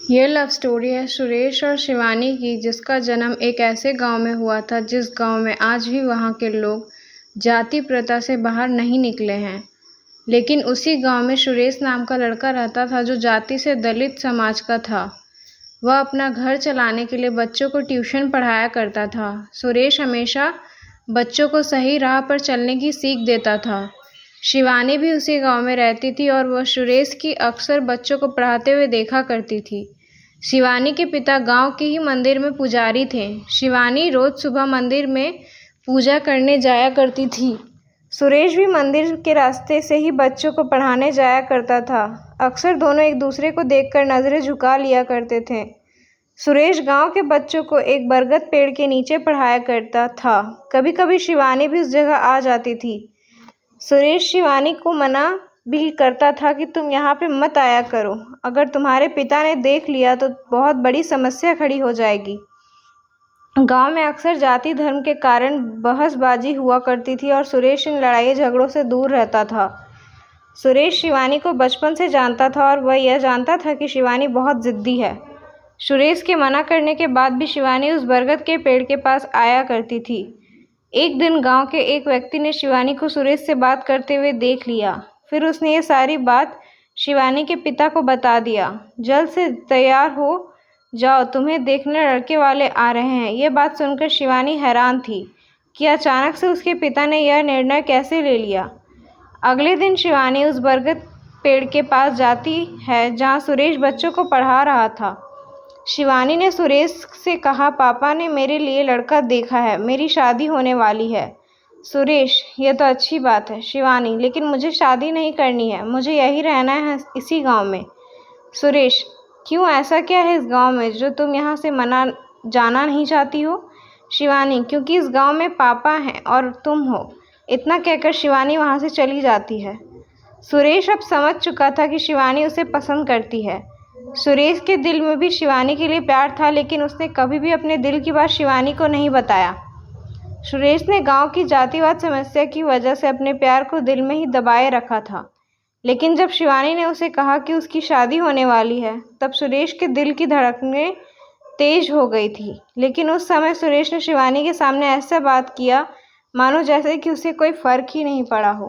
ये love story है सुरेश और शिवानी की, जिसका जन्म एक ऐसे गांव में हुआ था जिस गांव में आज भी वहां के लोग जाति प्रथा से बाहर नहीं निकले हैं। लेकिन उसी गांव में सुरेश नाम का लड़का रहता था जो जाति से दलित समाज का था। वह अपना घर चलाने के लिए बच्चों को ट्यूशन पढ़ाया करता था। सुरेश हमेशा बच्चों को सही राह पर चलने की सीख देता था। शिवानी भी उसी गांव में रहती थी और वह सुरेश की अक्सर बच्चों को पढ़ाते हुए देखा करती थी। शिवानी के पिता गांव के ही मंदिर में पुजारी थे। शिवानी रोज सुबह मंदिर में पूजा करने जाया करती थी। सुरेश भी मंदिर के रास्ते से ही बच्चों को पढ़ाने जाया करता था। अक्सर दोनों एक दूसरे को देखकर नजरें झुका लिया करते थे। सुरेश गांव के बच्चों को एक बरगद पेड़ के नीचे पढ़ाया करता था। कभी कभी शिवानी भी उस जगह आ जाती थी। सुरेश शिवानी को मना भी करता था कि तुम यहाँ पे मत आया करो, अगर तुम्हारे पिता ने देख लिया तो बहुत बड़ी समस्या खड़ी हो जाएगी। गांव में अक्सर जाति धर्म के कारण बहसबाजी हुआ करती थी और सुरेश इन लड़ाई झगड़ों से दूर रहता था। सुरेश शिवानी को बचपन से जानता था और वह यह जानता था कि शिवानी बहुत जिद्दी है। सुरेश के मना करने के बाद भी शिवानी उस बरगद के पेड़ के पास आया करती थी। एक दिन गांव के एक व्यक्ति ने शिवानी को सुरेश से बात करते हुए देख लिया। फिर उसने ये सारी बात शिवानी के पिता को बता दिया। जल्द से तैयार हो जाओ, तुम्हें देखने लड़के वाले आ रहे हैं। ये बात सुनकर शिवानी हैरान थी कि अचानक से उसके पिता ने यह निर्णय कैसे ले लिया। अगले दिन शिवानी उस बरगद पेड़ के पास जाती है जहाँ सुरेश बच्चों को पढ़ा रहा था। शिवानी ने सुरेश से कहा, पापा ने मेरे लिए लड़का देखा है, मेरी शादी होने वाली है। सुरेश, यह तो अच्छी बात है। शिवानी, लेकिन मुझे शादी नहीं करनी है, मुझे यही रहना है इसी गांव में। सुरेश, क्यों, ऐसा क्या है इस गांव में जो तुम यहाँ से जाना नहीं चाहती हो? शिवानी, क्योंकि इस गांव में पापा हैं और तुम हो। इतना कहकर शिवानी वहाँ से चली जाती है। सुरेश अब समझ चुका था कि शिवानी उसे पसंद करती है। सुरेश के दिल में भी शिवानी के लिए प्यार था, लेकिन उसने कभी भी अपने दिल की बात शिवानी को नहीं बताया। सुरेश ने गांव की जातिवाद समस्या की वजह से अपने प्यार को दिल में ही दबाए रखा था। लेकिन जब शिवानी ने उसे कहा कि उसकी शादी होने वाली है, तब सुरेश के दिल की धड़कनें तेज हो गई थी। लेकिन उस समय सुरेश ने शिवानी के सामने ऐसा बात किया मानो जैसे कि उसे कोई फर्क ही नहीं पड़ा हो।